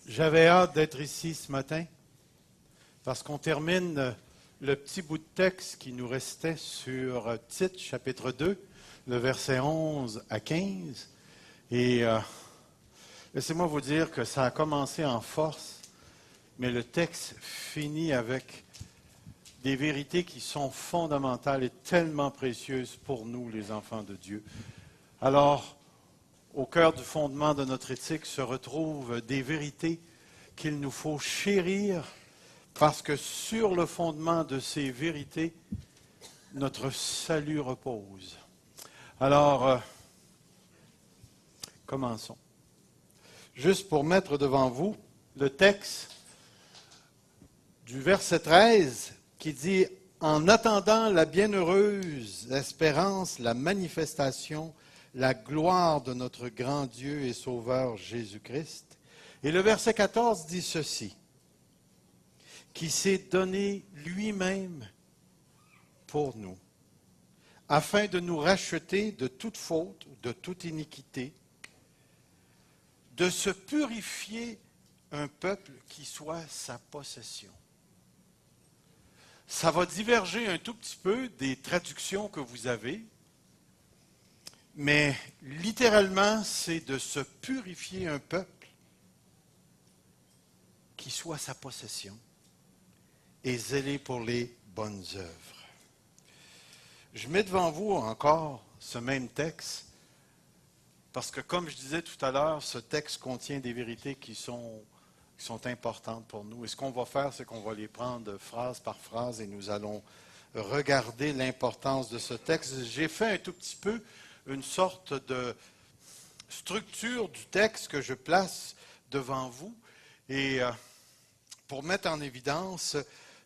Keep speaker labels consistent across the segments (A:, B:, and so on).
A: J'avais hâte d'être ici ce matin parce qu'on termine le petit bout de texte qui nous restait sur Tite, chapitre 2, le verset 11 à 15. Et laissez-moi vous dire que ça a commencé en force, mais le texte finit avec des vérités qui sont fondamentales et tellement précieuses pour nous, les enfants de Dieu. Alors, au cœur du fondement de notre éthique se retrouvent des vérités qu'il nous faut chérir parce que sur le fondement de ces vérités, notre salut repose. Alors, commençons. Juste pour mettre devant vous le texte du verset 13 qui dit « En attendant la bienheureuse espérance, la manifestation, la gloire de notre grand Dieu et Sauveur Jésus-Christ. » Et le verset 14 dit ceci, « Qui s'est donné lui-même pour nous, afin de nous racheter de toute faute, de toute iniquité, de se purifier un peuple qui soit sa possession. » Ça va diverger un tout petit peu des traductions que vous avez, mais littéralement, c'est de se purifier un peuple qui soit sa possession et zéler pour les bonnes œuvres. Je mets devant vous encore ce même texte, parce que comme je disais tout à l'heure, ce texte contient des vérités qui sont importantes pour nous. Et ce qu'on va faire, c'est qu'on va les prendre phrase par phrase et nous allons regarder l'importance de ce texte. J'ai fait un tout petit peu une sorte de structure du texte que je place devant vous et pour mettre en évidence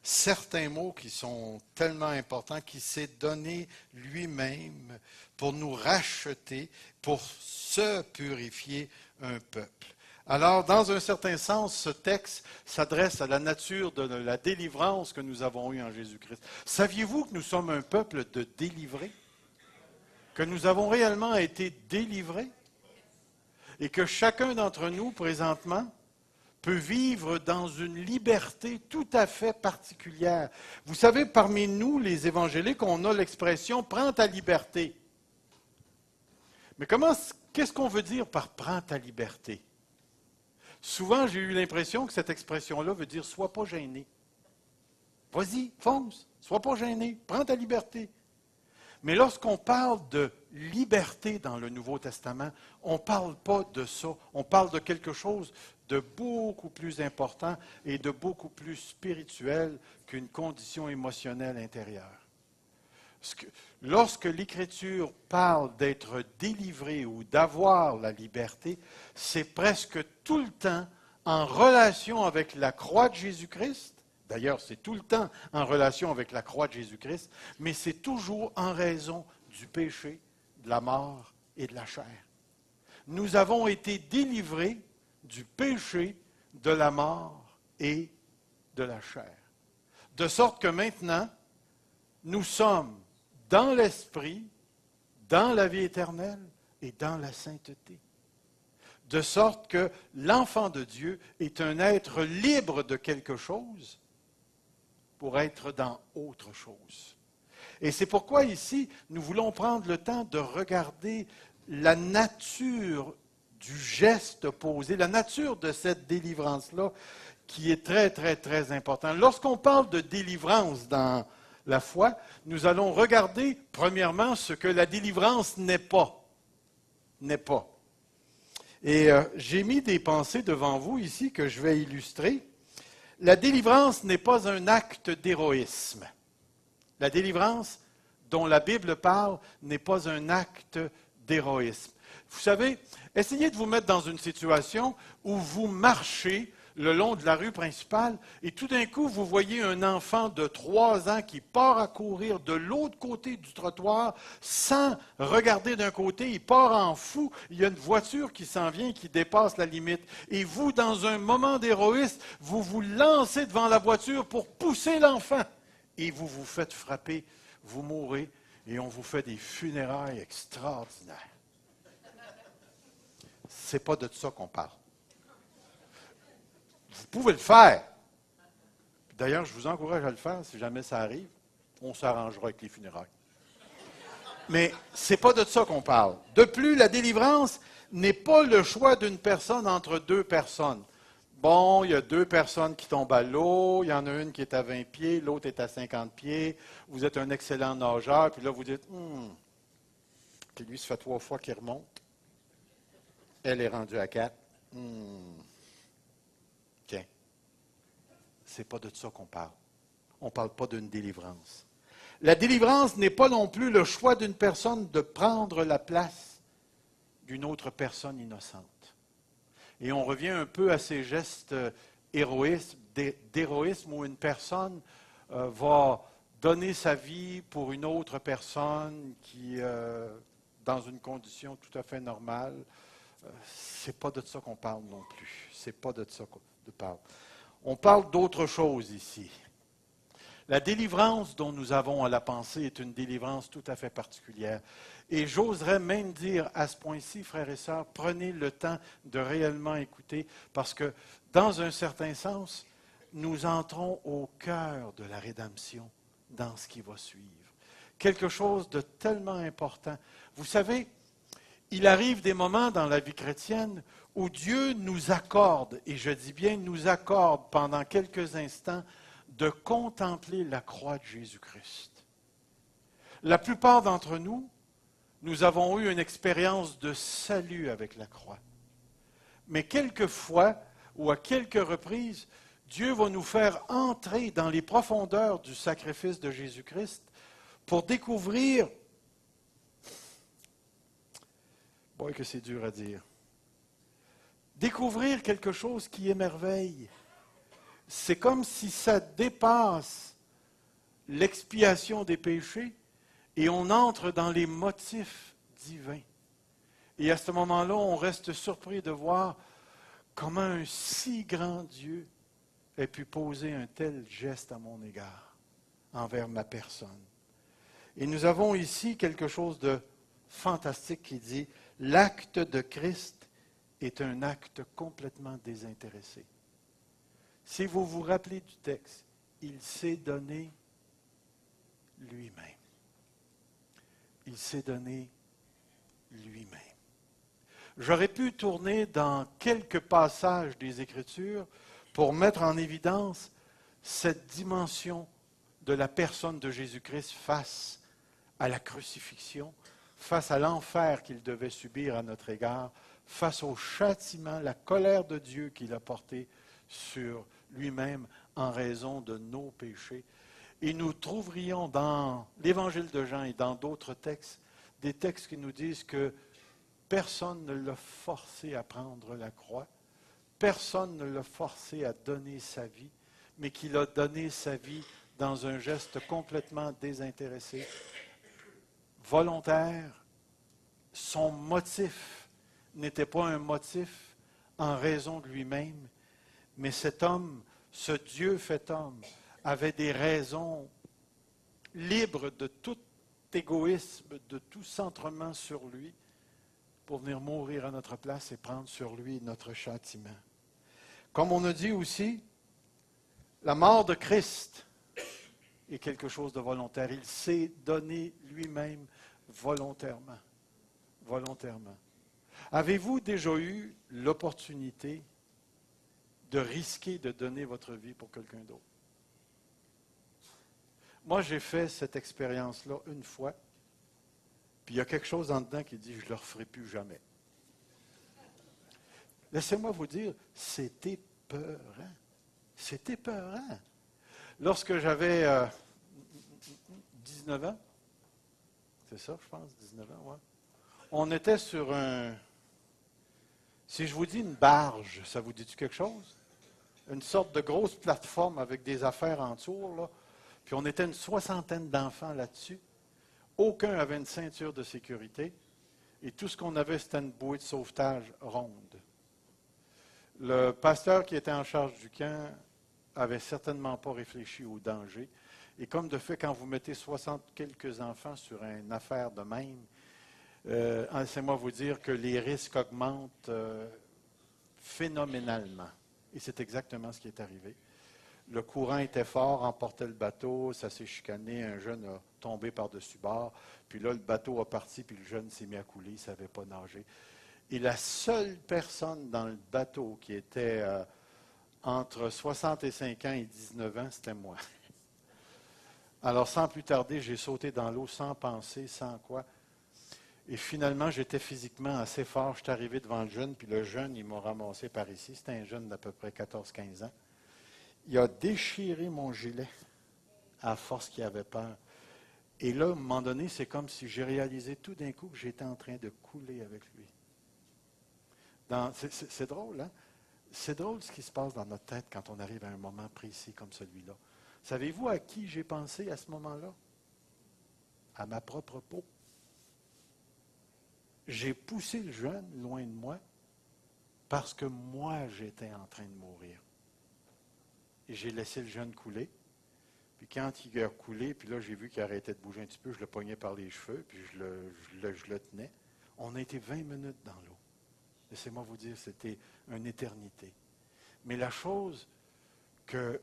A: certains mots qui sont tellement importants, qui s'est donné lui-même pour nous racheter, pour se purifier un peuple. Alors, dans un certain sens, ce texte s'adresse à la nature de la délivrance que nous avons eue en Jésus-Christ. Saviez-vous que nous sommes un peuple de délivrés? Que nous avons réellement été délivrés? Et que chacun d'entre nous, présentement, peut vivre dans une liberté tout à fait particulière. Vous savez, parmi nous, les évangéliques, on a l'expression « prends ta liberté ». Mais qu'est-ce qu'on veut dire par « prends ta liberté » ? Souvent, j'ai eu l'impression que cette expression-là veut dire « sois pas gêné ». Vas-y, fonce, sois pas gêné, prends ta liberté. Mais lorsqu'on parle de liberté dans le Nouveau Testament, on ne parle pas de ça. On parle de quelque chose de beaucoup plus important et de beaucoup plus spirituel qu'une condition émotionnelle intérieure. Lorsque l'Écriture parle d'être délivré ou d'avoir la liberté, c'est presque tout le temps en relation avec la croix de Jésus-Christ. D'ailleurs, c'est tout le temps en relation avec la croix de Jésus-Christ, mais c'est toujours en raison du péché, de la mort et de la chair. Nous avons été délivrés du péché, de la mort et de la chair. De sorte que maintenant, nous sommes dans l'esprit, dans la vie éternelle et dans la sainteté. De sorte que l'enfant de Dieu est un être libre de quelque chose pour être dans autre chose. Et c'est pourquoi ici, nous voulons prendre le temps de regarder la nature du geste posé, la nature de cette délivrance-là, qui est très, très, très importante. Lorsqu'on parle de délivrance dans la foi, nous allons regarder, premièrement, ce que la délivrance n'est pas. N'est pas. Et j'ai mis des pensées devant vous ici que je vais illustrer. La délivrance n'est pas un acte d'héroïsme. La délivrance dont la Bible parle n'est pas un acte d'héroïsme. Vous savez, essayez de vous mettre dans une situation où vous marchez le long de la rue principale et tout d'un coup, vous voyez un enfant de 3 ans qui part à courir de l'autre côté du trottoir sans regarder d'un côté, il part en fou, il y a une voiture qui s'en vient, qui dépasse la limite. Et vous, dans un moment d'héroïsme, vous vous lancez devant la voiture pour pousser l'enfant. Et vous vous faites frapper, vous mourrez et on vous fait des funérailles extraordinaires. C'est pas de ça qu'on parle. pouvez le faire. D'ailleurs, je vous encourage à le faire si jamais ça arrive. On s'arrangera avec les funérailles. Mais ce n'est pas de ça qu'on parle. De plus, la délivrance n'est pas le choix d'une personne entre deux personnes. Bon, il y a deux personnes qui tombent à l'eau, il y en a une qui est à 20 pieds, l'autre est à 50 pieds, vous êtes un excellent nageur, puis là vous dites, puis lui, ça fait 3 fois qu'il remonte. Elle est rendue à 4. Tiens, c'est pas de ça qu'on parle. On ne parle pas d'une délivrance. La délivrance n'est pas non plus le choix d'une personne de prendre la place d'une autre personne innocente. Et on revient un peu à ces gestes d'héroïsme où une personne va donner sa vie pour une autre personne qui, dans une condition tout à fait normale. C'est pas de ça qu'on parle non plus. C'est pas de ça qu'on parle. On parle d'autre chose ici. La délivrance dont nous avons à la pensée est une délivrance tout à fait particulière. Et j'oserais même dire à ce point-ci, frères et sœurs, prenez le temps de réellement écouter, parce que dans un certain sens, nous entrons au cœur de la rédemption dans ce qui va suivre. Quelque chose de tellement important. Vous savez, il arrive des moments dans la vie chrétienne où Dieu nous accorde, et je dis bien nous accorde pendant quelques instants, de contempler la croix de Jésus-Christ. La plupart d'entre nous, nous avons eu une expérience de salut avec la croix. Mais quelquefois, ou à quelques reprises, Dieu va nous faire entrer dans les profondeurs du sacrifice de Jésus-Christ pour découvrir, boy que c'est dur à dire, découvrir quelque chose qui émerveille. C'est comme si ça dépasse l'expiation des péchés et on entre dans les motifs divins. Et à ce moment-là, on reste surpris de voir comment un si grand Dieu ait pu poser un tel geste à mon égard, envers ma personne. Et nous avons ici quelque chose de fantastique qui dit « L'acte de Christ est un acte complètement désintéressé. » Si vous vous rappelez du texte, il s'est donné lui-même. Il s'est donné lui-même. J'aurais pu tourner dans quelques passages des Écritures pour mettre en évidence cette dimension de la personne de Jésus-Christ face à la crucifixion, face à l'enfer qu'il devait subir à notre égard, face au châtiment, la colère de Dieu qu'il a porté sur lui-même en raison de nos péchés. Et nous trouverions dans l'Évangile de Jean et dans d'autres textes, des textes qui nous disent que personne ne l'a forcé à prendre la croix, personne ne l'a forcé à donner sa vie, mais qu'il a donné sa vie dans un geste complètement désintéressé, volontaire. Son motif n'était pas un motif en raison de lui-même, mais cet homme, ce Dieu fait homme, avait des raisons libres de tout égoïsme, de tout centrement sur lui, pour venir mourir à notre place et prendre sur lui notre châtiment. Comme on a dit aussi, la mort de Christ est quelque chose de volontaire. Il s'est donné lui-même volontairement. Volontairement. Avez-vous déjà eu l'opportunité de risquer de donner votre vie pour quelqu'un d'autre? Moi, j'ai fait cette expérience-là une fois, puis il y a quelque chose en dedans qui dit « je ne le referai plus jamais ». Laissez-moi vous dire, c'est épeurant. C'est épeurant. Lorsque j'avais 19 ans, c'est ça, je pense, 19 ans, ouais. On était sur un... Si je vous dis une barge, ça vous dit-tu quelque chose? Une sorte de grosse plateforme avec des affaires en dessous, là. Puis on était une 60aine d'enfants là-dessus. Aucun avait une ceinture de sécurité. Et tout ce qu'on avait, c'était une bouée de sauvetage ronde. Le pasteur qui était en charge du camp avait certainement pas réfléchi au danger. Et comme de fait, quand vous mettez 60 quelques enfants sur une affaire de même, laissez-moi vous dire que les risques augmentent phénoménalement. Et c'est exactement ce qui est arrivé. Le courant était fort, emportait le bateau, ça s'est chicané, un jeune a tombé par-dessus bord, puis là, le bateau a parti, puis le jeune s'est mis à couler, il ne savait pas nager. Et la seule personne dans le bateau qui était entre 65 ans et 19 ans, c'était moi. Alors, sans plus tarder, j'ai sauté dans l'eau sans penser, sans quoi. Et finalement, j'étais physiquement assez fort. Je suis arrivé devant le jeune, puis le jeune, il m'a ramassé par ici. C'était un jeune d'à peu près 14-15 ans. Il a déchiré mon gilet à force qu'il avait peur. Et là, à un moment donné, c'est comme si j'ai réalisé tout d'un coup que j'étais en train de couler avec lui. C'est drôle, hein? C'est drôle ce qui se passe dans notre tête quand on arrive à un moment précis comme celui-là. Savez-vous à qui j'ai pensé à ce moment-là? À ma propre peau. J'ai poussé le jeune loin de moi parce que moi, j'étais en train de mourir. Et j'ai laissé le jeune couler. Puis quand il a coulé, puis là, j'ai vu qu'il arrêtait de bouger un petit peu, je le pognais par les cheveux, puis je le tenais. On a été 20 minutes dans l'eau. Laissez-moi vous dire, c'était une éternité. Mais la chose que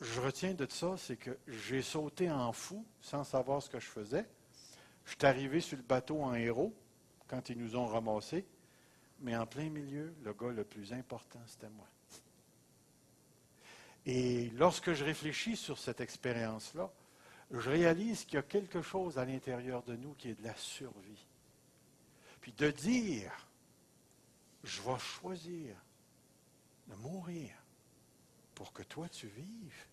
A: je retiens de ça, c'est que j'ai sauté en fou sans savoir ce que je faisais. Je suis arrivé sur le bateau en héros quand ils nous ont ramassés, mais en plein milieu, le gars le plus important, c'était moi. Et lorsque je réfléchis sur cette expérience-là, je réalise qu'il y a quelque chose à l'intérieur de nous qui est de la survie. Puis de dire, je vais choisir de mourir pour que toi tu vives.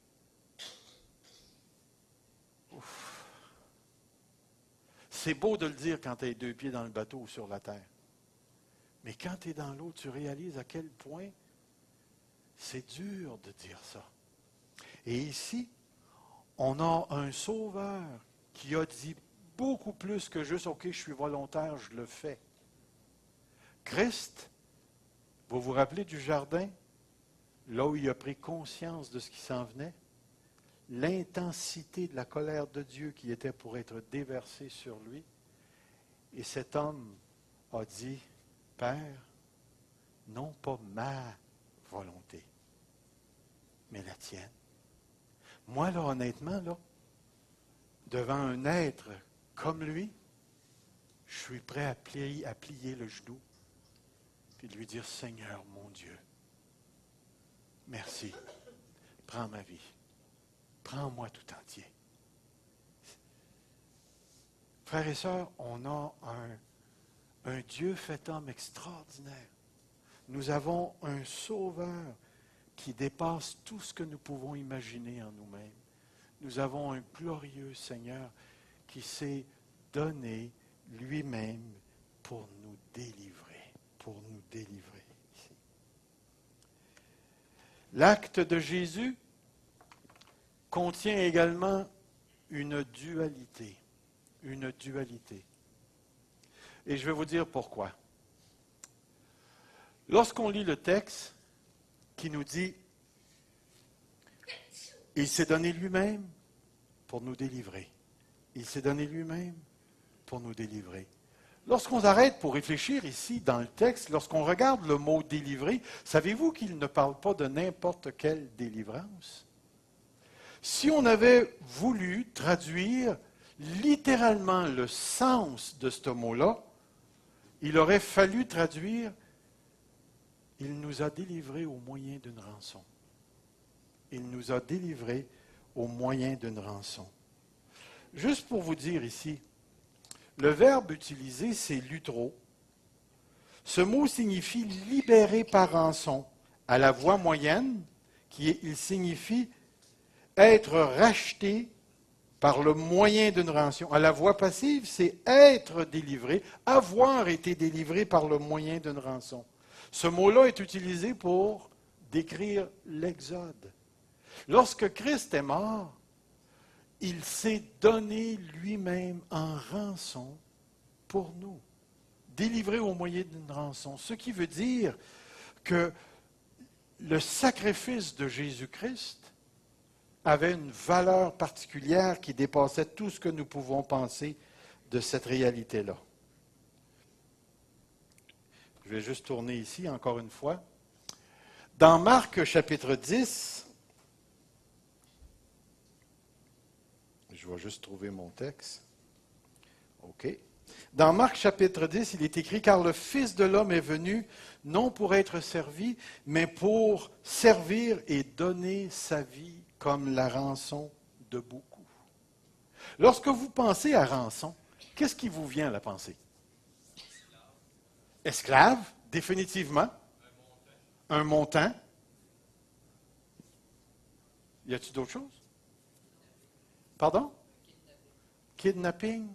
A: Ouf. C'est beau de le dire quand tu es 2 pieds dans le bateau ou sur la terre. Mais quand tu es dans l'eau, tu réalises à quel point c'est dur de dire ça. Et ici, on a un sauveur qui a dit beaucoup plus que juste « OK, je suis volontaire, je le fais ». Christ, vous vous rappelez du jardin, là où il a pris conscience de ce qui s'en venait? L'intensité de la colère de Dieu qui était pour être déversée sur lui. Et cet homme a dit, « Père, non pas ma volonté, mais la tienne. » Moi, là, honnêtement, là, devant un être comme lui, je suis prêt à plier le genou et de lui dire, « Seigneur, mon Dieu, merci, prends ma vie. Prends-moi tout entier. » Frères et sœurs, on a un Dieu fait homme extraordinaire. Nous avons un Sauveur qui dépasse tout ce que nous pouvons imaginer en nous-mêmes. Nous avons un glorieux Seigneur qui s'est donné lui-même pour nous délivrer. Pour nous délivrer. L'acte de Jésus contient également une dualité. Une dualité. Et je vais vous dire pourquoi. Lorsqu'on lit le texte qui nous dit « Il s'est donné lui-même pour nous délivrer. Il s'est donné lui-même pour nous délivrer. » Lorsqu'on s'arrête pour réfléchir ici dans le texte, lorsqu'on regarde le mot « délivrer », savez-vous qu'il ne parle pas de n'importe quelle délivrance? Si on avait voulu traduire littéralement le sens de ce mot-là, il aurait fallu traduire « Il nous a délivrés au moyen d'une rançon. » Il nous a délivrés au moyen d'une rançon. Juste pour vous dire ici, le verbe utilisé, c'est lutro. Ce mot signifie libérer par rançon. À la voix moyenne, il signifie être racheté par le moyen d'une rançon. À la voix passive, c'est être délivré, avoir été délivré par le moyen d'une rançon. Ce mot-là est utilisé pour décrire l'Exode. Lorsque Christ est mort, il s'est donné lui-même en rançon pour nous, délivré au moyen d'une rançon. Ce qui veut dire que le sacrifice de Jésus-Christ avait une valeur particulière qui dépassait tout ce que nous pouvons penser de cette réalité-là. Je vais juste tourner ici encore une fois. Dans Marc chapitre 10, je vais juste trouver mon texte. OK. Dans Marc chapitre 10, il est écrit, « Car le Fils de l'homme est venu, non pour être servi, mais pour servir et donner sa vie comme la rançon de beaucoup. » Lorsque vous pensez à rançon, qu'est-ce qui vous vient à la pensée? Esclave, définitivement. Un montant. Y a-t-il d'autres choses? Pardon? Kidnapping.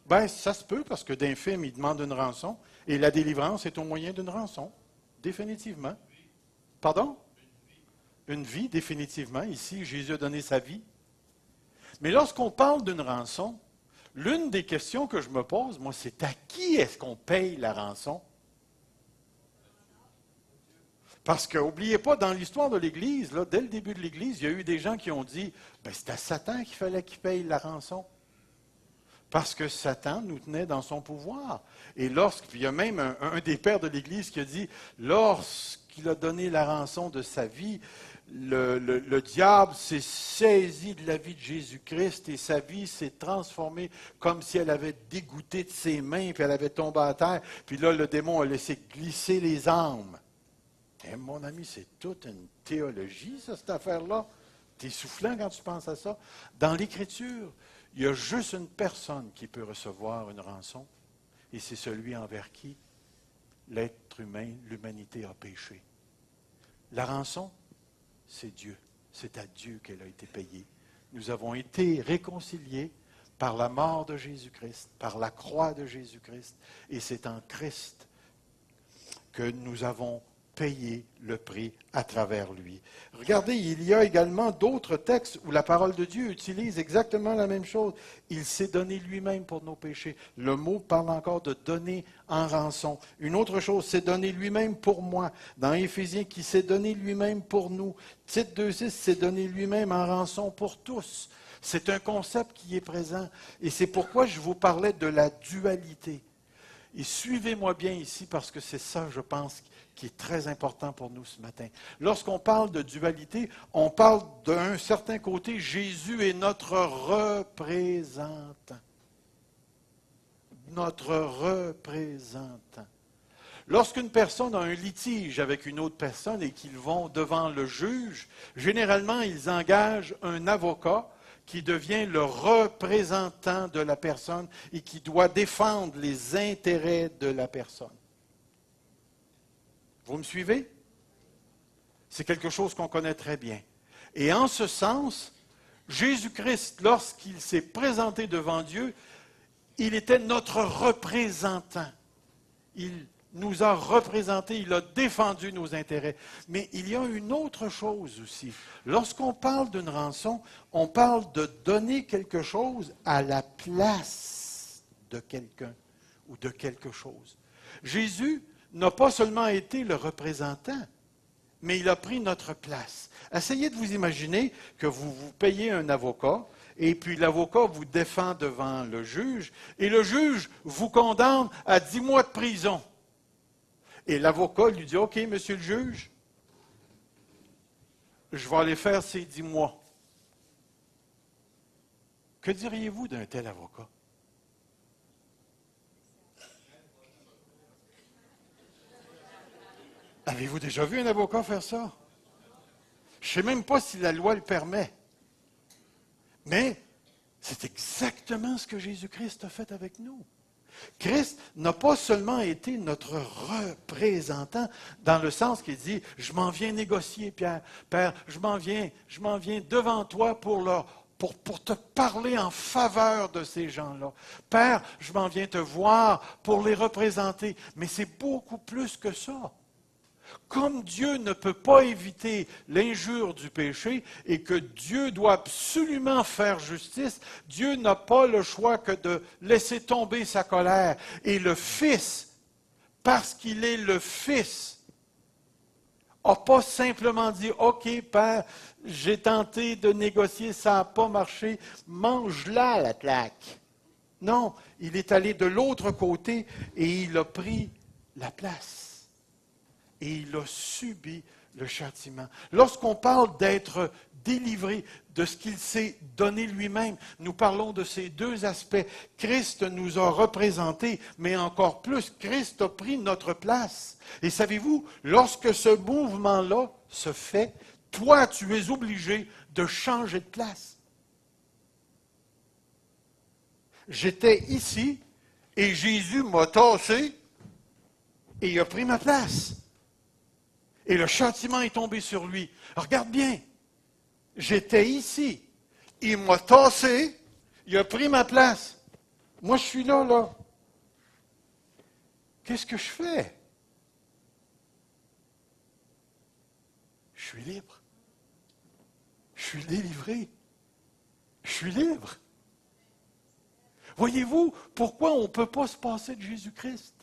A: Ben, ça se peut, parce que d'un film, il demande une rançon, et la délivrance est au moyen d'une rançon. Définitivement. Pardon? Une vie, définitivement. Ici, Jésus a donné sa vie. Mais lorsqu'on parle d'une rançon, l'une des questions que je me pose, moi, c'est à qui est-ce qu'on paye la rançon? Parce que, n'oubliez pas, dans l'histoire de l'Église, là, dès le début de l'Église, il y a eu des gens qui ont dit, ben, c'est à Satan qu'il fallait qu'il paye la rançon. Parce que Satan nous tenait dans son pouvoir. Et il y a même un des pères de l'Église qui a dit, lorsqu'il a donné la rançon de sa vie, le diable s'est saisi de la vie de Jésus-Christ et sa vie s'est transformée comme si elle avait dégoûté de ses mains, puis elle avait tombé à terre. Puis là, le démon a laissé glisser les âmes. Et mon ami, c'est toute une théologie, ça, cette affaire-là. C'est essoufflant quand tu penses à ça. Dans l'Écriture, il y a juste une personne qui peut recevoir une rançon, et c'est celui envers qui l'être humain, l'humanité a péché. La rançon, c'est Dieu. C'est à Dieu qu'elle a été payée. Nous avons été réconciliés par la mort de Jésus-Christ, par la croix de Jésus-Christ, et c'est en Christ que nous avons payé le prix à travers lui. Regardez, il y a également d'autres textes où la parole de Dieu utilise exactement la même chose. Il s'est donné lui-même pour nos péchés. Le mot parle encore de donner en rançon. Une autre chose, c'est donner lui-même pour moi. Dans Éphésiens, qui s'est donné lui-même pour nous. Tite 2,6, s'est donné lui-même en rançon pour tous. C'est un concept qui est présent. Et c'est pourquoi je vous parlais de la dualité. Et suivez-moi bien ici, parce que c'est ça, je pense, qui est très important pour nous ce matin. Lorsqu'on parle de dualité, on parle d'un certain côté, Jésus est notre représentant. Notre représentant. Lorsqu'une personne a un litige avec une autre personne et qu'ils vont devant le juge, généralement, ils engagent un avocat qui devient le représentant de la personne et qui doit défendre les intérêts de la personne. Vous me suivez? C'est quelque chose qu'on connaît très bien. Et en ce sens, Jésus-Christ, lorsqu'il s'est présenté devant Dieu, il était notre représentant. Il nous a représentés, il a défendu nos intérêts. Mais il y a une autre chose aussi. Lorsqu'on parle d'une rançon, on parle de donner quelque chose à la place de quelqu'un ou de quelque chose. Jésus n'a pas seulement été le représentant, mais il a pris notre place. Essayez de vous imaginer que vous payez un avocat, et puis l'avocat vous défend devant le juge, et le juge vous condamne à 10 mois de prison. Et l'avocat lui dit, « OK, monsieur le juge, je vais aller faire ces 10 mois. » Que diriez-vous d'un tel avocat? Avez-vous déjà vu un avocat faire ça? Je ne sais même pas si la loi le permet. Mais c'est exactement ce que Jésus-Christ a fait avec nous. Christ n'a pas seulement été notre représentant dans le sens qu'il dit, « Je m'en viens négocier, Pierre. Père, je m'en viens devant toi pour te parler en faveur de ces gens-là. Père, je m'en viens te voir pour les représenter. » Mais c'est beaucoup plus que ça. Comme Dieu ne peut pas éviter l'injure du péché et que Dieu doit absolument faire justice, Dieu n'a pas le choix que de laisser tomber sa colère. Et le Fils, parce qu'il est le Fils, n'a pas simplement dit, « OK, Père, j'ai tenté de négocier, ça n'a pas marché, mange-la la claque. » Non, il est allé de l'autre côté et il a pris la place. et il a subi le châtiment. Lorsqu'on parle d'être délivré de ce qu'il s'est donné lui-même, nous parlons de ces deux aspects. Christ nous a représentés, mais encore plus, Christ a pris notre place. Et savez-vous, lorsque ce mouvement-là se fait, toi, tu es obligé de changer de place. J'étais ici et Jésus m'a tassé et il a pris ma place. Et le châtiment est tombé sur lui. Regarde bien, j'étais ici, il m'a tassé, il a pris ma place. Moi, je suis là. Qu'est-ce que je fais? Je suis libre. Je suis délivré. Je suis libre. Voyez-vous pourquoi on ne peut pas se passer de Jésus-Christ?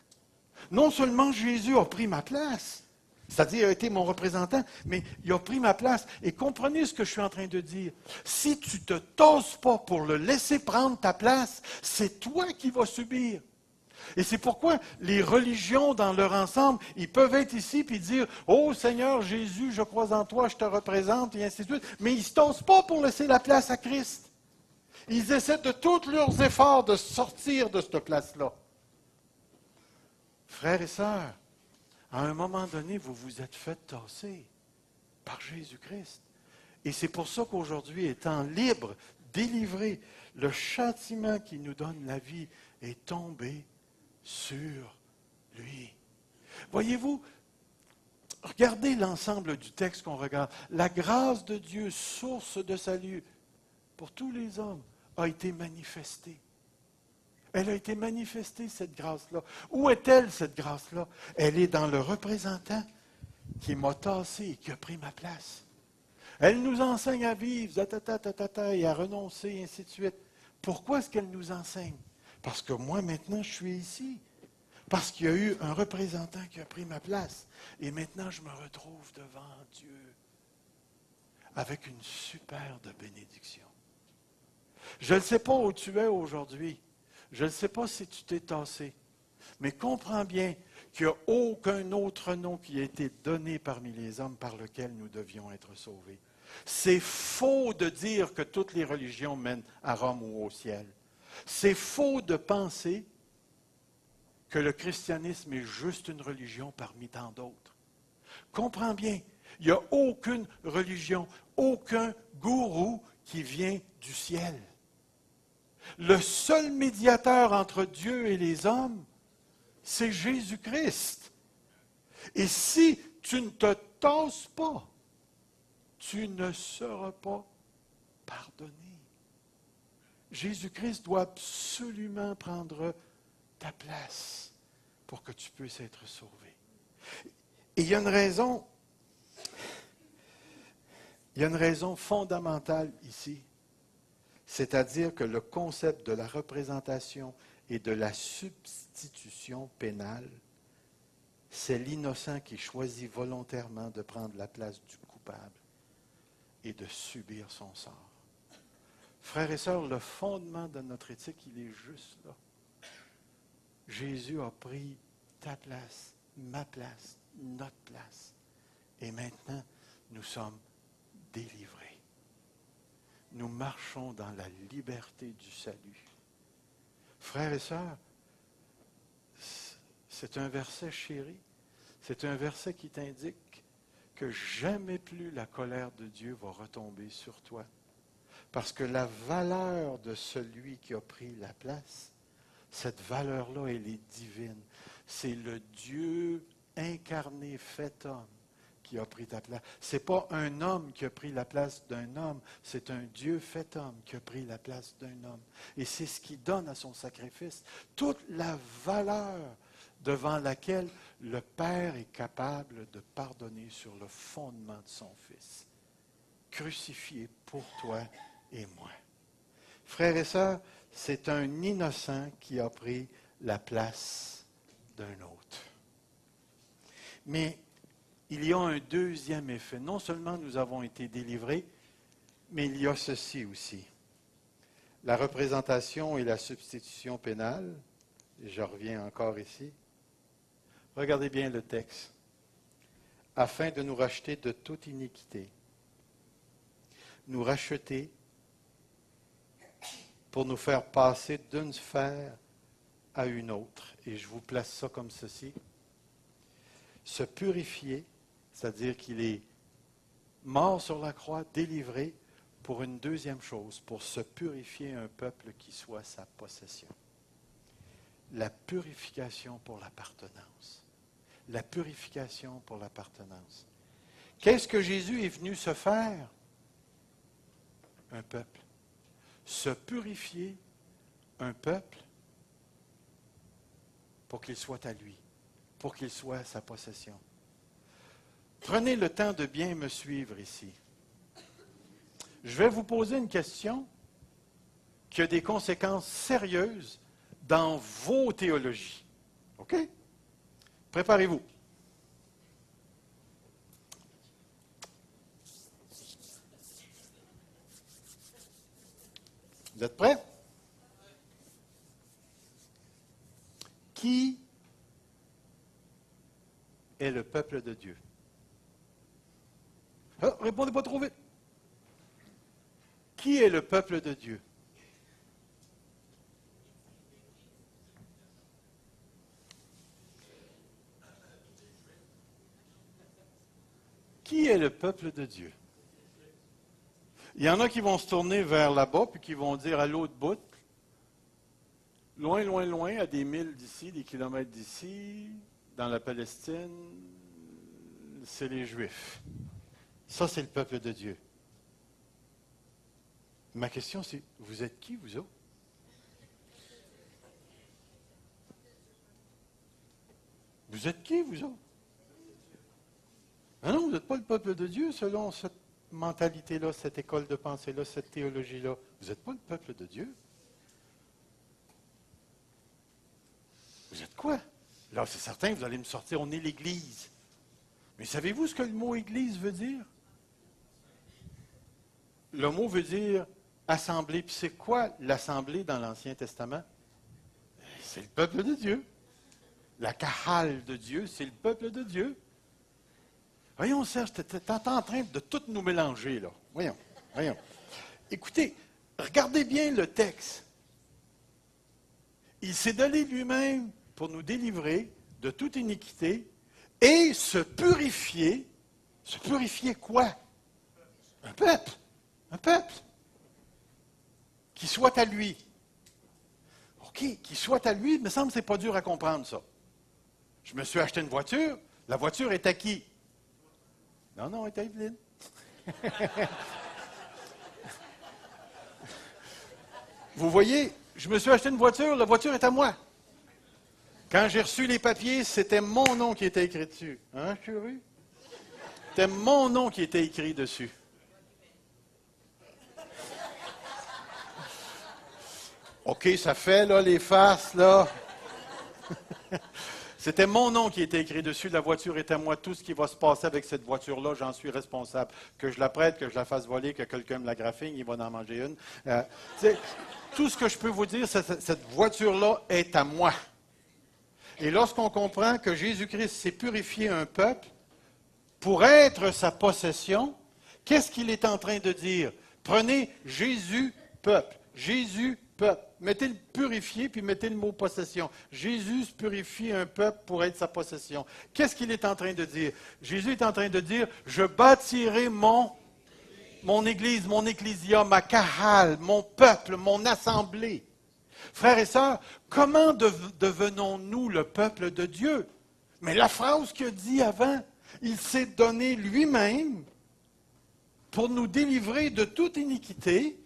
A: Non seulement Jésus a pris ma place, c'est-à-dire il a été mon représentant, mais il a pris ma place. Et comprenez ce que je suis en train de dire. Si tu ne te tasses pas pour le laisser prendre ta place, c'est toi qui vas subir. Et c'est pourquoi les religions dans leur ensemble, ils peuvent être ici et dire « Oh Seigneur Jésus, je crois en toi, je te représente » et ainsi de suite. Mais ils ne se tassent pas pour laisser la place à Christ. Ils essaient de tous leurs efforts de sortir de cette place-là. Frères et sœurs, à un moment donné, vous vous êtes fait tasser par Jésus-Christ. Et c'est pour ça qu'aujourd'hui, étant libre, délivré, le châtiment qui nous donne la vie est tombé sur lui. Voyez-vous, regardez l'ensemble du texte qu'on regarde. La grâce de Dieu, source de salut pour tous les hommes, a été manifestée. Elle a été manifestée, cette grâce-là. Où est-elle, cette grâce-là? Elle est dans le représentant qui m'a tassé et qui a pris ma place. Elle nous enseigne à vivre, et à renoncer, et ainsi de suite. Pourquoi est-ce qu'elle nous enseigne? Parce que moi, maintenant, je suis ici. Parce qu'il y a eu un représentant qui a pris ma place. Et maintenant, je me retrouve devant Dieu avec une superbe bénédiction. Je ne sais pas où tu es aujourd'hui. Je ne sais pas si tu t'es tassé. Mais comprends bien qu'il n'y a aucun autre nom qui a été donné parmi les hommes par lequel nous devions être sauvés. C'est faux de dire que toutes les religions mènent à Rome ou au ciel. C'est faux de penser que le christianisme est juste une religion parmi tant d'autres. Comprends bien, il n'y a aucune religion, aucun gourou qui vient du ciel. Le seul médiateur entre Dieu et les hommes, c'est Jésus-Christ. Et si tu ne te tasses pas, tu ne seras pas pardonné. Jésus-Christ doit absolument prendre ta place pour que tu puisses être sauvé. Et il y a une raison fondamentale ici. C'est-à-dire que le concept de la représentation et de la substitution pénale, c'est l'innocent qui choisit volontairement de prendre la place du coupable et de subir son sort. Frères et sœurs, le fondement de notre éthique, il est juste là. Jésus a pris ta place, ma place, notre place. Et maintenant, nous sommes délivrés. Nous marchons dans la liberté du salut. Frères et sœurs, c'est un verset chéri, c'est un verset qui t'indique que jamais plus la colère de Dieu va retomber sur toi. Parce que la valeur de celui qui a pris la place, cette valeur-là, elle est divine. C'est le Dieu incarné, fait homme, qui a pris ta place. Ce n'est pas un homme qui a pris la place d'un homme, c'est un Dieu fait homme qui a pris la place d'un homme. Et c'est ce qui donne à son sacrifice toute la valeur devant laquelle le Père est capable de pardonner sur le fondement de son Fils, crucifié pour toi et moi. Frères et sœurs, c'est un innocent qui a pris la place d'un autre. Mais il y a un deuxième effet. Non seulement nous avons été délivrés, mais il y a ceci aussi. La représentation et la substitution pénale, et je reviens encore ici. Regardez bien le texte. afin de nous racheter de toute iniquité. Nous racheter pour nous faire passer d'une sphère à une autre. Et je vous place ça comme ceci. Se purifier, c'est-à-dire qu'il est mort sur la croix, délivré, pour une deuxième chose, pour se purifier un peuple qui soit sa possession. La purification pour l'appartenance. La purification pour l'appartenance. Qu'est-ce que Jésus est venu se faire? Un peuple. Se purifier un peuple pour qu'il soit à lui, pour qu'il soit sa possession. Prenez le temps de bien me suivre ici. Je vais vous poser une question qui a des conséquences sérieuses dans vos théologies. OK? Préparez-vous. Vous êtes prêts? Qui est le peuple de Dieu? Ah, répondez pas trop vite. Qui est le peuple de Dieu? Qui est le peuple de Dieu? Il y en a qui vont se tourner vers là-bas, puis qui vont dire à l'autre bout, loin, loin, loin, à des milles d'ici, des kilomètres d'ici, dans la Palestine, c'est les Juifs. Ça, c'est le peuple de Dieu. Ma question, c'est, vous êtes qui, vous autres? Vous êtes qui, vous autres? Ah non, vous n'êtes pas le peuple de Dieu selon cette mentalité-là, cette école de pensée-là, cette théologie-là. Vous n'êtes pas le peuple de Dieu. Vous êtes quoi? Là, c'est certain, vous allez me sortir, on est l'Église. Mais savez-vous ce que le mot Église veut dire? Le mot veut dire assemblée. Puis c'est quoi l'assemblée dans l'Ancien Testament? C'est le peuple de Dieu. La Kahal de Dieu, c'est le peuple de Dieu. Voyons, Serge, tu es en train de tout nous mélanger, là. Voyons. Écoutez, regardez bien le texte. Il s'est donné lui-même pour nous délivrer de toute iniquité et se purifier. Se purifier quoi? Un peuple. Un peuple. Qui soit à lui. OK, qui soit à lui, il me semble que ce n'est pas dur à comprendre, ça. Je me suis acheté une voiture. La voiture est à qui? Non, elle est à Evelyne. Vous voyez, je me suis acheté une voiture, la voiture est à moi. Quand j'ai reçu les papiers, c'était mon nom qui était écrit dessus. Hein, chérie? C'était mon nom qui était écrit dessus. OK, ça fait, là, les faces, là. C'était mon nom qui était écrit dessus. La voiture est à moi. Tout ce qui va se passer avec cette voiture-là, j'en suis responsable. Que je la prête, que je la fasse voler, que quelqu'un me la graphine, il va en manger une. Tout ce que je peux vous dire, c'est que cette voiture-là est à moi. Et lorsqu'on comprend que Jésus-Christ s'est purifié un peuple pour être sa possession, qu'est-ce qu'il est en train de dire? Prenez Jésus, peuple. Jésus, peuple. Mettez le purifié, puis mettez le mot possession. Jésus se purifie un peuple pour être sa possession. Qu'est-ce qu'il est en train de dire? Jésus est en train de dire, je bâtirai mon Église, mon ecclésia, ma kahal, mon peuple, mon assemblée. Frères et sœurs, comment devenons-nous le peuple de Dieu? Mais la phrase qu'il a dit avant, il s'est donné lui-même pour nous délivrer de toute iniquité.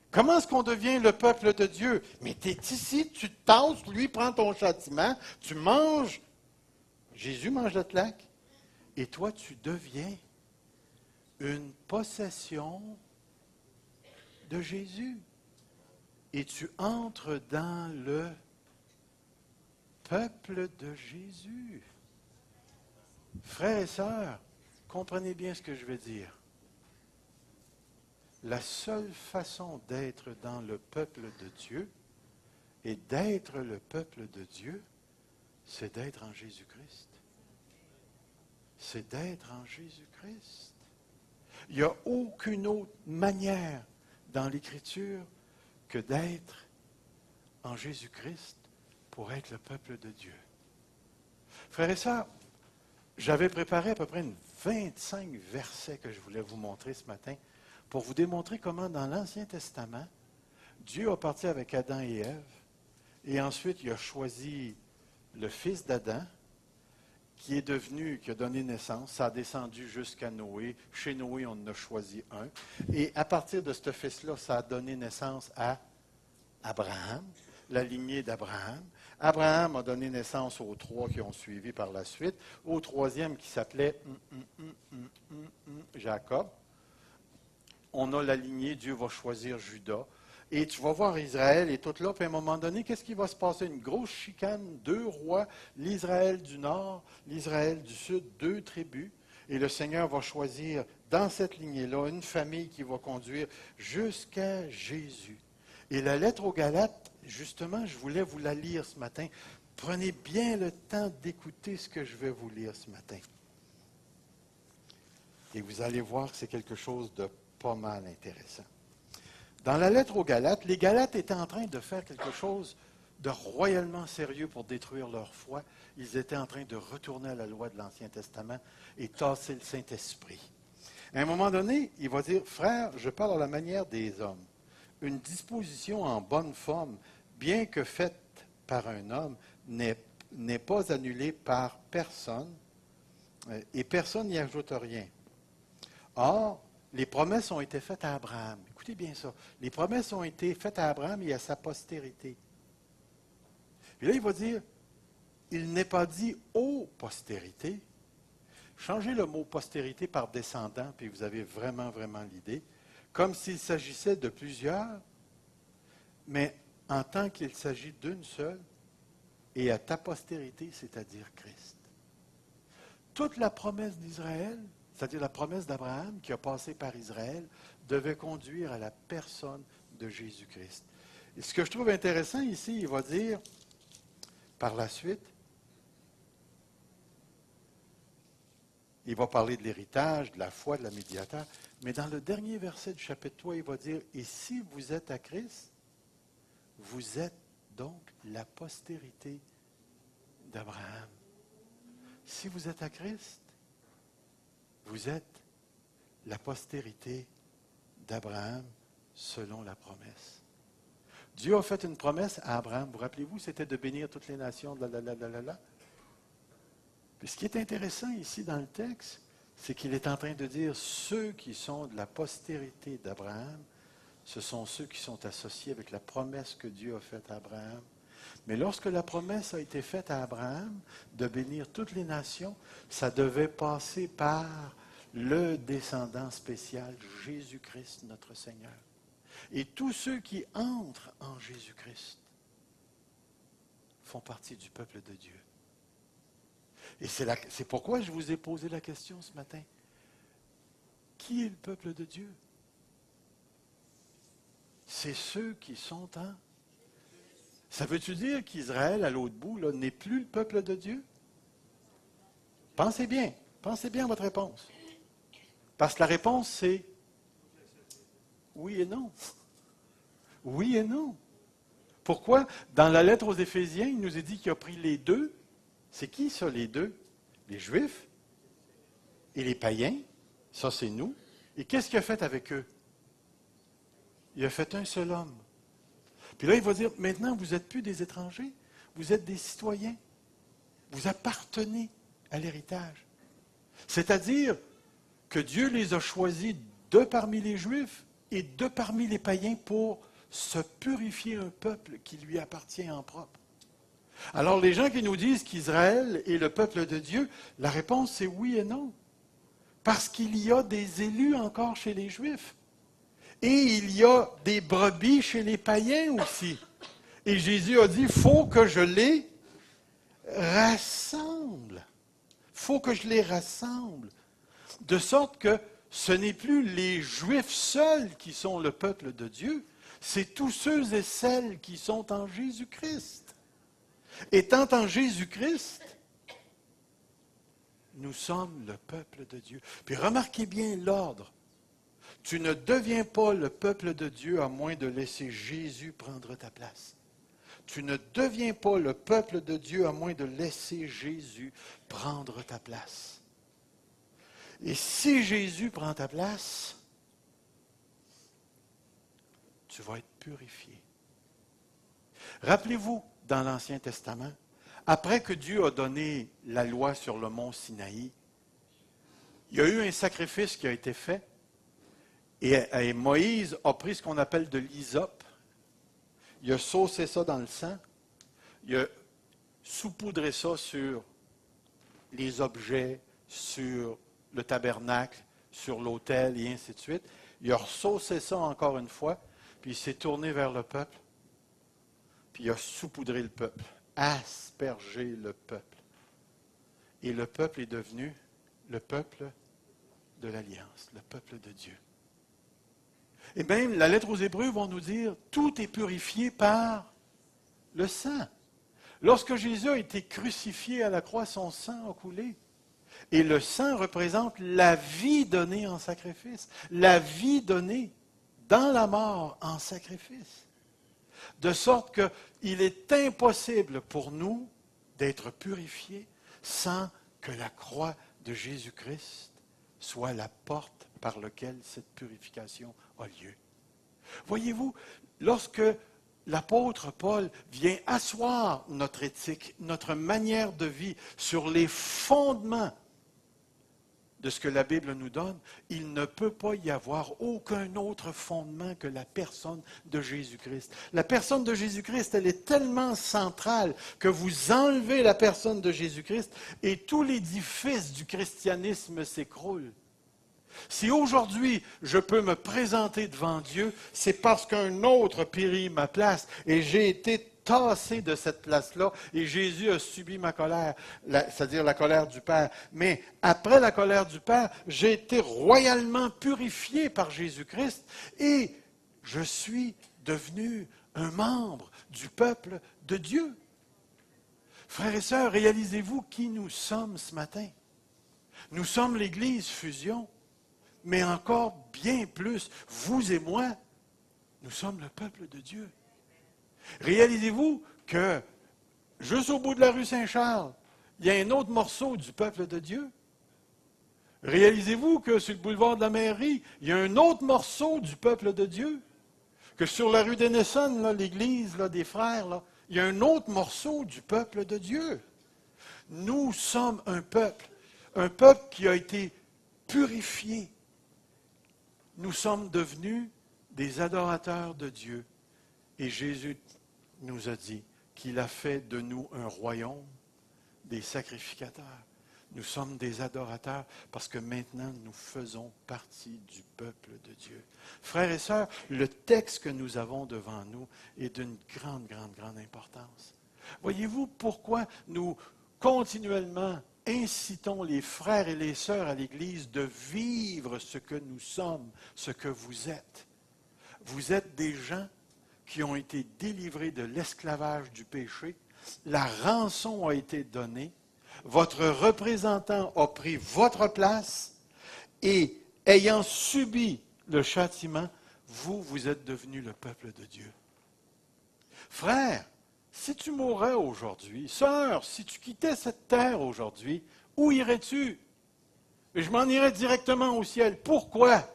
A: Comment est-ce qu'on devient le peuple de Dieu? Mais tu es ici, tu te tasses, lui prend ton châtiment, tu manges. Jésus mange le tlac. Et toi, tu deviens une possession de Jésus. Et tu entres dans le peuple de Jésus. Frères et sœurs, comprenez bien ce que je veux dire. La seule façon d'être dans le peuple de Dieu et d'être le peuple de Dieu, c'est d'être en Jésus-Christ. c'est d'être en Jésus-Christ. Il n'y a aucune autre manière dans l'Écriture que d'être en Jésus-Christ pour être le peuple de Dieu. Frères et sœurs, j'avais préparé à peu près 25 versets que je voulais vous montrer ce matin pour vous démontrer comment dans l'Ancien Testament, Dieu a parti avec Adam et Ève et ensuite il a choisi le fils d'Adam qui a donné naissance. Ça a descendu jusqu'à Noé. Chez Noé, on en a choisi un. Et à partir de ce fils-là, ça a donné naissance à Abraham, la lignée d'Abraham. Abraham a donné naissance aux 3 qui ont suivi par la suite. Au 3e qui s'appelait Jacob. On a la lignée, Dieu va choisir Judas. Et tu vas voir Israël et tout là, puis à un moment donné, qu'est-ce qui va se passer? Une grosse chicane, 2 rois, l'Israël du nord, l'Israël du sud, 2 tribus. Et le Seigneur va choisir dans cette lignée-là une famille qui va conduire jusqu'à Jésus. Et la lettre aux Galates, justement, je voulais vous la lire ce matin. Prenez bien le temps d'écouter ce que je vais vous lire ce matin. Et vous allez voir que c'est quelque chose de pas mal intéressant. Dans la lettre aux Galates, les Galates étaient en train de faire quelque chose de royalement sérieux pour détruire leur foi. Ils étaient en train de retourner à la loi de l'Ancien Testament et tasser le Saint-Esprit. À un moment donné, il va dire, « Frères, je parle à la manière des hommes. Une disposition en bonne forme, bien que faite par un homme, n'est pas annulée par personne, et personne n'y ajoute rien. Or, les promesses ont été faites à Abraham. » Écoutez bien ça. Les promesses ont été faites à Abraham et à sa postérité. Et là, il va dire, il n'est pas dit aux postérités. Changez le mot postérité par descendant, puis vous avez vraiment, vraiment l'idée. Comme s'il s'agissait de plusieurs, mais en tant qu'il s'agit d'une seule, et à ta postérité, c'est-à-dire Christ. Toute la promesse d'Israël, c'est-à-dire la promesse d'Abraham qui a passé par Israël, devait conduire à la personne de Jésus-Christ. Et ce que je trouve intéressant ici, il va dire, par la suite, il va parler de l'héritage, de la foi, de la médiateur, mais dans le dernier verset du chapitre 3, il va dire, « Et si vous êtes à Christ, vous êtes donc la postérité d'Abraham. » Si vous êtes à Christ, vous êtes la postérité d'Abraham selon la promesse. Dieu a fait une promesse à Abraham. Vous rappelez-vous, c'était de bénir toutes les nations. Puis ce qui est intéressant ici dans le texte, c'est qu'il est en train de dire ceux qui sont de la postérité d'Abraham, ce sont ceux qui sont associés avec la promesse que Dieu a faite à Abraham. Mais lorsque la promesse a été faite à Abraham de bénir toutes les nations, ça devait passer par le descendant spécial, Jésus-Christ, notre Seigneur. Et tous ceux qui entrent en Jésus-Christ font partie du peuple de Dieu. Et c'est pourquoi je vous ai posé la question ce matin. Qui est le peuple de Dieu? C'est ceux qui sont en... Ça veut-tu dire qu'Israël, à l'autre bout, là, n'est plus le peuple de Dieu? Pensez bien à votre réponse. Parce que la réponse, c'est oui et non. Oui et non. Pourquoi? Dans la lettre aux Éphésiens, il nous est dit qu'il a pris les deux. C'est qui ça, les deux? Les Juifs et les païens. Ça, c'est nous. Et qu'est-ce qu'il a fait avec eux? Il a fait un seul homme. Puis là, il va dire, maintenant, vous n'êtes plus des étrangers, vous êtes des citoyens. Vous appartenez à l'héritage. C'est-à-dire que Dieu les a choisis de parmi les Juifs et de parmi les païens pour se purifier un peuple qui lui appartient en propre. Alors, les gens qui nous disent qu'Israël est le peuple de Dieu, la réponse c'est oui et non. Parce qu'il y a des élus encore chez les Juifs. Et il y a des brebis chez les païens aussi. Et Jésus a dit, il faut que je les rassemble. Il faut que je les rassemble. De sorte que ce n'est plus les Juifs seuls qui sont le peuple de Dieu, c'est tous ceux et celles qui sont en Jésus-Christ. Étant en Jésus-Christ, Nous sommes le peuple de Dieu. Puis remarquez bien l'ordre. Tu ne deviens pas le peuple de Dieu à moins de laisser Jésus prendre ta place. Tu ne deviens pas le peuple de Dieu à moins de laisser Jésus prendre ta place. Et si Jésus prend ta place, tu vas être purifié. Rappelez-vous, dans l'Ancien Testament, après que Dieu a donné la loi sur le mont Sinaï, il y a eu un sacrifice qui a été fait, et Moïse a pris ce qu'on appelle de l'hysope, il a saucé ça dans le sang, il a saupoudré ça sur les objets, sur le tabernacle, sur l'autel, et ainsi de suite. Il a ressaucé ça encore une fois, puis il s'est tourné vers le peuple, puis il a saupoudré le peuple, aspergé le peuple. Et le peuple est devenu le peuple de l'Alliance, le peuple de Dieu. Et même la lettre aux Hébreux va nous dire, tout est purifié par le sang. Lorsque Jésus a été crucifié à la croix, son sang a coulé. Et le sang représente la vie donnée en sacrifice, la vie donnée dans la mort en sacrifice. De sorte qu'il est impossible pour nous d'être purifiés sans que la croix de Jésus-Christ soit la porte par laquelle cette purification a lieu. Voyez-vous, lorsque l'apôtre Paul vient asseoir notre éthique, notre manière de vie sur les fondements de ce que la Bible nous donne, il ne peut pas y avoir aucun autre fondement que la personne de Jésus-Christ. La personne de Jésus-Christ, elle est tellement centrale que vous enlevez la personne de Jésus-Christ et tout l'édifice du christianisme s'écroule. Si aujourd'hui je peux me présenter devant Dieu, c'est parce qu'un autre périt ma place et j'ai été tassé de cette place-là et Jésus a subi ma colère, c'est-à-dire la colère du Père. Mais après la colère du Père, j'ai été royalement purifié par Jésus-Christ et je suis devenu un membre du peuple de Dieu. Frères et sœurs, réalisez-vous qui nous sommes ce matin. Nous sommes l'Église Fusion. Mais encore bien plus, vous et moi, nous sommes le peuple de Dieu. Réalisez-vous que, juste au bout de la rue Saint-Charles, il y a un autre morceau du peuple de Dieu. Réalisez-vous que sur le boulevard de la Mairie, il y a un autre morceau du peuple de Dieu. Que sur la rue Denison, l'église des frères, là, il y a un autre morceau du peuple de Dieu. Nous sommes un peuple qui a été purifié. Nous sommes devenus des adorateurs de Dieu. Et Jésus nous a dit qu'il a fait de nous un royaume, des sacrificateurs. Nous sommes des adorateurs parce que maintenant nous faisons partie du peuple de Dieu. Frères et sœurs, le texte que nous avons devant nous est d'une grande, grande, grande importance. Voyez-vous pourquoi nous continuellement incitons les frères et les sœurs à l'Église de vivre ce que nous sommes, ce que vous êtes. Vous êtes des gens qui ont été délivrés de l'esclavage du péché. La rançon a été donnée. Votre représentant a pris votre place et, ayant subi le châtiment, vous êtes devenus le peuple de Dieu. Frère, si tu mourais aujourd'hui, sœur, si tu quittais cette terre aujourd'hui, où irais-tu? Je m'en irais directement au ciel. Pourquoi?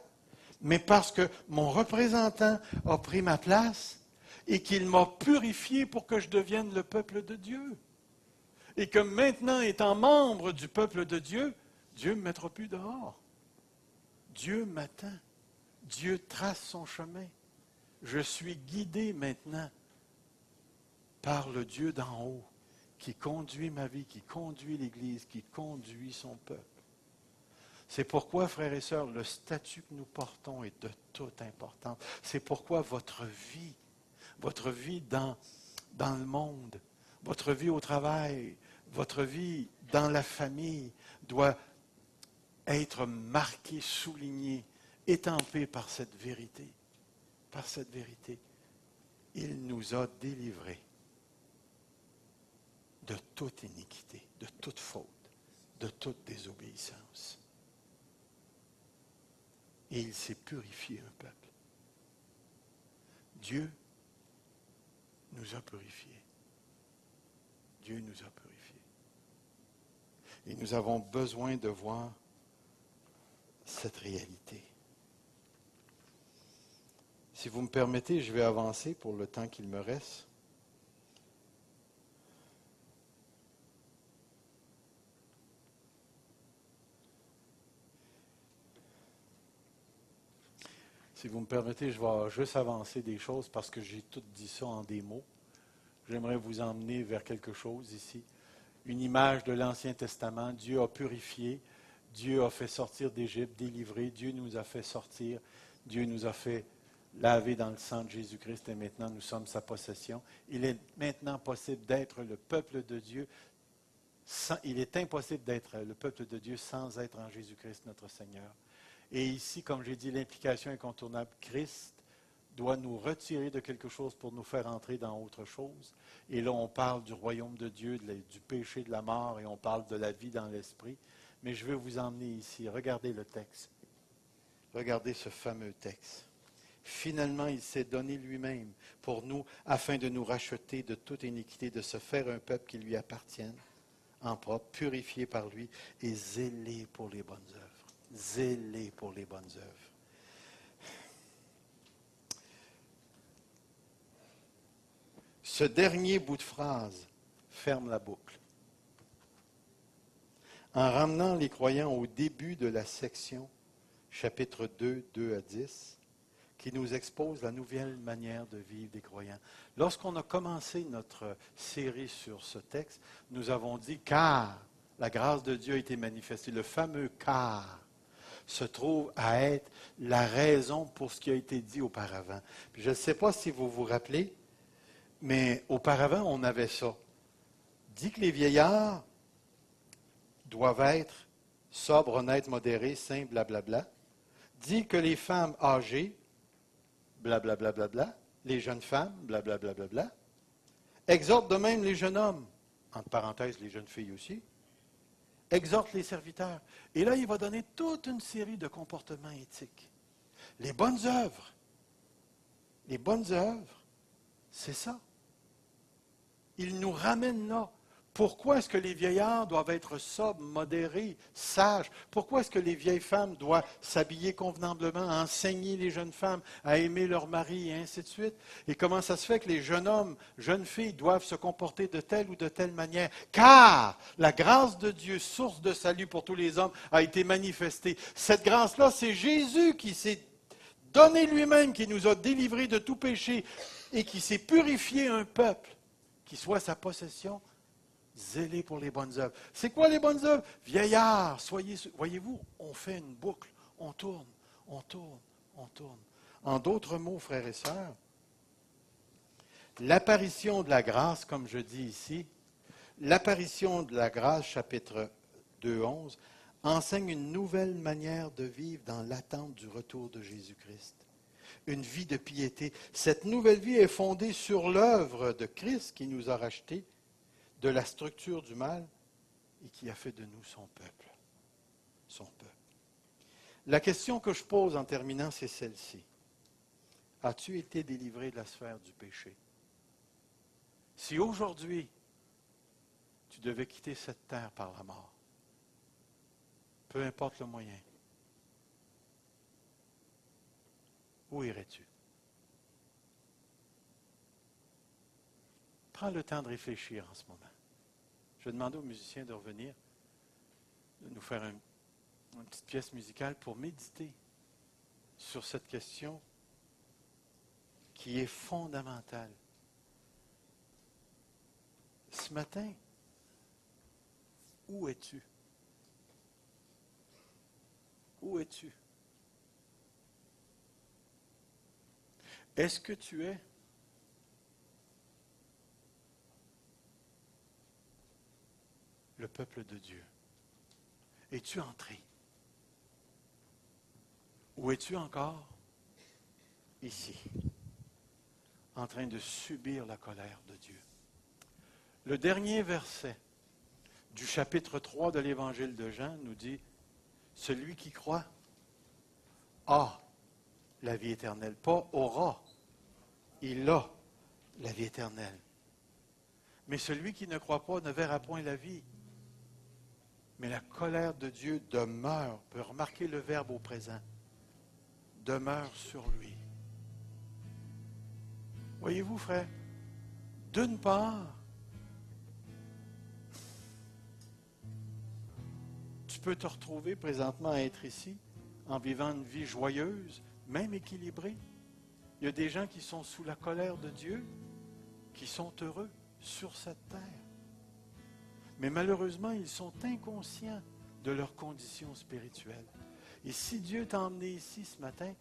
A: Mais parce que mon représentant a pris ma place et qu'il m'a purifié pour que je devienne le peuple de Dieu. Et que maintenant, étant membre du peuple de Dieu, Dieu ne me mettra plus dehors. Dieu m'attend. Dieu trace son chemin. Je suis guidé maintenant par le Dieu d'en haut, qui conduit ma vie, qui conduit l'Église, qui conduit son peuple. C'est pourquoi, frères et sœurs, le statut que nous portons est de toute importance. C'est pourquoi votre vie dans le monde, votre vie au travail, votre vie dans la famille doit être marquée, soulignée, étampée par cette vérité. Par cette vérité. Il nous a délivrés de toute iniquité, de toute faute, de toute désobéissance. Et il s'est purifié un peuple. Dieu nous a purifiés. Dieu nous a purifiés. Et nous avons besoin de voir cette réalité. Si vous me permettez, je vais avancer pour le temps qu'il me reste. Si vous me permettez, je vais juste avancer des choses parce que j'ai tout dit ça en des mots. J'aimerais vous emmener vers quelque chose ici. Une image de l'Ancien Testament. Dieu a purifié, Dieu a fait sortir d'Égypte, délivré, Dieu nous a fait sortir, Dieu nous a fait laver dans le sang de Jésus-Christ et maintenant nous sommes sa possession. Il est maintenant possible d'être le peuple de Dieu. Il est impossible d'être le peuple de Dieu sans être en Jésus-Christ notre Seigneur. Et ici, comme j'ai dit, l'implication incontournable, Christ doit nous retirer de quelque chose pour nous faire entrer dans autre chose. Et là, on parle du royaume de Dieu, du péché, de la mort, et on parle de la vie dans l'esprit. Mais je veux vous emmener ici. Regardez le texte. Regardez ce fameux texte. Finalement, il s'est donné lui-même pour nous, afin de nous racheter de toute iniquité, de se faire un peuple qui lui appartienne, en propre, purifié par lui et zélé pour les bonnes œuvres. Zélé pour les bonnes œuvres. Ce dernier bout de phrase ferme la boucle. En ramenant les croyants au début de la section, chapitre 2, 2 à 10, qui nous expose la nouvelle manière de vivre des croyants. Lorsqu'on a commencé notre série sur ce texte, nous avons dit « car la grâce de Dieu a été manifestée ». Le fameux « car » se trouve à être la raison pour ce qui a été dit auparavant. Puis je ne sais pas si vous vous rappelez, mais auparavant, on avait ça. Dit que les vieillards doivent être sobres, honnêtes, modérés, saints, blablabla. Dit que les femmes âgées, blablabla, bla, bla, bla, les jeunes femmes, blablabla, bla, bla, bla. Exhorte de même les jeunes hommes, entre parenthèses, les jeunes filles aussi. Exhorte les serviteurs. Et là, il va donner toute une série de comportements éthiques. Les bonnes œuvres, c'est ça. Il nous ramène là. Pourquoi est-ce que les vieillards doivent être sobres, modérés, sages? Pourquoi est-ce que les vieilles femmes doivent s'habiller convenablement, enseigner les jeunes femmes à aimer leur mari et ainsi de suite? Et comment ça se fait que les jeunes hommes, jeunes filles doivent se comporter de telle ou de telle manière? Car la grâce de Dieu, source de salut pour tous les hommes, a été manifestée. Cette grâce-là, c'est Jésus qui s'est donné lui-même, qui nous a délivrés de tout péché et qui s'est purifié un peuple qui soit sa possession. Zélé pour les bonnes œuvres. C'est quoi les bonnes œuvres? Vieillards, voyez-vous, on fait une boucle, on tourne, on tourne, on tourne. En d'autres mots, frères et sœurs, l'apparition de la grâce, comme je dis ici, l'apparition de la grâce, chapitre 2, 11, enseigne une nouvelle manière de vivre dans l'attente du retour de Jésus-Christ. Une vie de piété. Cette nouvelle vie est fondée sur l'œuvre de Christ qui nous a rachetés de la structure du mal et qui a fait de nous son peuple. Son peuple. La question que je pose en terminant, c'est celle-ci. As-tu été délivré de la sphère du péché? Si aujourd'hui, tu devais quitter cette terre par la mort, peu importe le moyen, où irais-tu? Prends le temps de réfléchir en ce moment. Je vais demander aux musiciens de revenir, de nous faire une petite pièce musicale pour méditer sur cette question qui est fondamentale. Ce matin, où es-tu? Où es-tu? Est-ce que tu es le peuple de Dieu? Es-tu entré? Ou es-tu encore ici, en train de subir la colère de Dieu? Le dernier verset du chapitre 3 de l'Évangile de Jean nous dit, celui qui croit a la vie éternelle, pas aura. Il a la vie éternelle. Mais celui qui ne croit pas ne verra point la vie. Mais la colère de Dieu demeure, on peut remarquer le verbe au présent, demeure sur lui. Voyez-vous, frère, d'une part, tu peux te retrouver présentement à être ici, en vivant une vie joyeuse, même équilibrée. Il y a des gens qui sont sous la colère de Dieu, qui sont heureux sur cette terre. Mais malheureusement, ils sont inconscients de leur condition spirituelle. Et si Dieu t'a emmené ici ce matin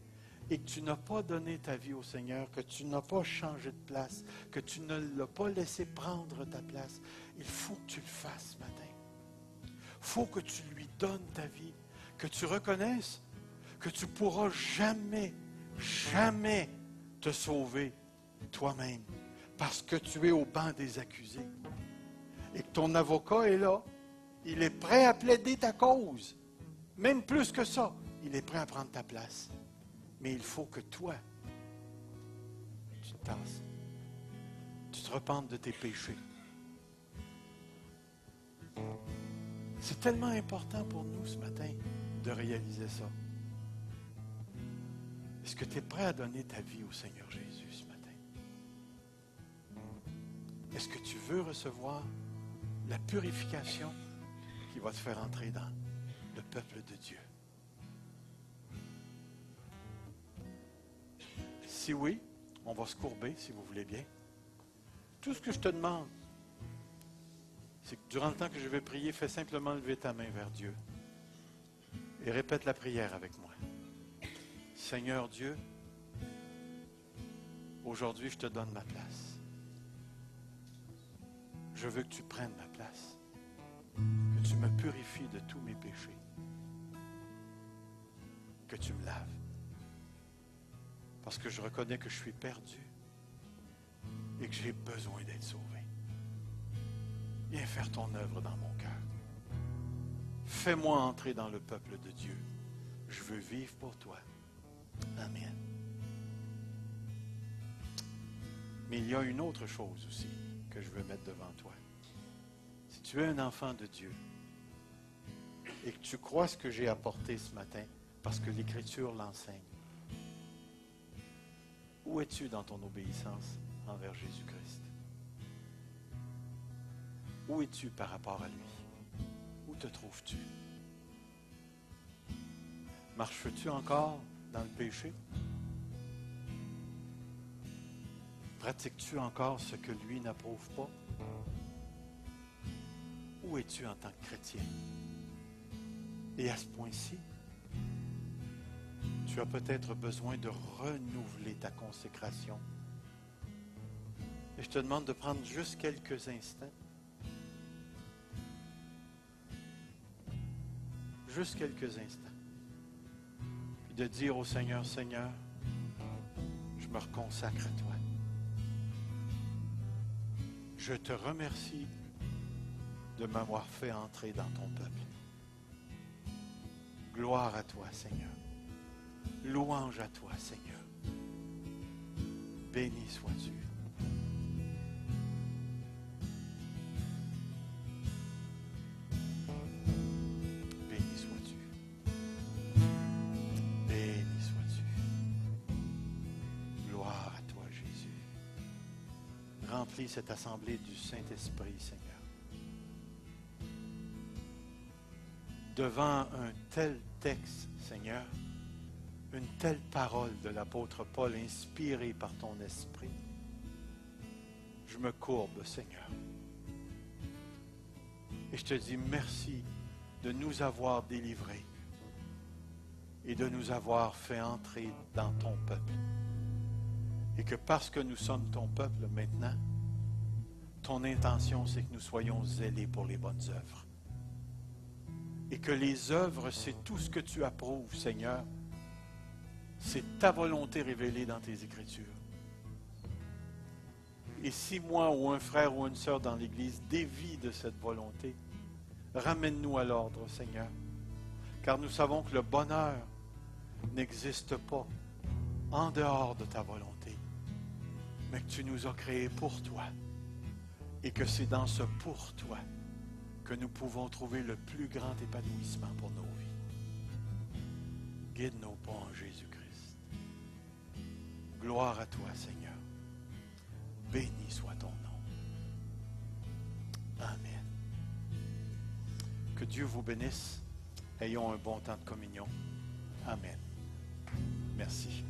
A: et que tu n'as pas donné ta vie au Seigneur, que tu n'as pas changé de place, que tu ne l'as pas laissé prendre ta place, il faut que tu le fasses ce matin. Il faut que tu lui donnes ta vie, que tu reconnaisses que tu ne pourras jamais, jamais te sauver toi-même parce que tu es au banc des accusés. Et que ton avocat est là, il est prêt à plaider ta cause. Même plus que ça, il est prêt à prendre ta place. Mais il faut que toi, tu te tasses. Tu te repentes de tes péchés. C'est tellement important pour nous ce matin de réaliser ça. Est-ce que tu es prêt à donner ta vie au Seigneur Jésus ce matin? Est-ce que tu veux recevoir la purification qui va te faire entrer dans le peuple de Dieu? Si oui, on va se courber, si vous voulez bien. Tout ce que je te demande, c'est que durant le temps que je vais prier, fais simplement lever ta main vers Dieu et répète la prière avec moi. Seigneur Dieu, aujourd'hui je te donne ma place. Je veux que tu prennes ma place, que tu me purifies de tous mes péchés, que tu me laves. Parce que je reconnais que je suis perdu et que j'ai besoin d'être sauvé. Viens faire ton œuvre dans mon cœur. Fais-moi entrer dans le peuple de Dieu. Je veux vivre pour toi. Amen. Mais il y a une autre chose aussi que je veux mettre devant toi. Si tu es un enfant de Dieu et que tu crois ce que j'ai apporté ce matin, parce que l'Écriture l'enseigne, où es-tu dans ton obéissance envers Jésus-Christ? Où es-tu par rapport à lui? Où te trouves-tu? Marches-tu encore dans le péché? Pratiques-tu encore ce que lui n'approuve pas? Où es-tu en tant que chrétien? Et à ce point-ci, tu as peut-être besoin de renouveler ta consécration. Et je te demande de prendre juste quelques instants. Juste quelques instants. Puis de dire au Seigneur, Seigneur, je me reconsacre à toi. Je te remercie de m'avoir fait entrer dans ton peuple. Gloire à toi, Seigneur. Louange à toi, Seigneur. Béni sois-tu. Béni sois-tu. Béni sois-tu. Gloire à toi, Jésus. Remplis cette assemblée du Saint-Esprit, Seigneur. Devant un tel texte, Seigneur, une telle parole de l'apôtre Paul inspirée par ton esprit, je me courbe, Seigneur. Et je te dis merci de nous avoir délivrés et de nous avoir fait entrer dans ton peuple. Et que parce que nous sommes ton peuple maintenant, ton intention, c'est que nous soyons zélés pour les bonnes œuvres. Et que les œuvres, c'est tout ce que tu approuves, Seigneur. C'est ta volonté révélée dans tes Écritures. Et si moi ou un frère ou une sœur dans l'Église dévie de cette volonté, Ramène-nous à l'ordre, Seigneur, car nous savons que le bonheur n'existe pas en dehors de ta volonté, mais que tu nous as créés pour toi et que c'est dans ce pour toi que nous pouvons trouver le plus grand épanouissement pour nos vies. Guide nos pas en Jésus-Christ. Gloire à toi, Seigneur. Béni soit ton nom. Amen. Que Dieu vous bénisse. Ayons un bon temps de communion. Amen. Merci.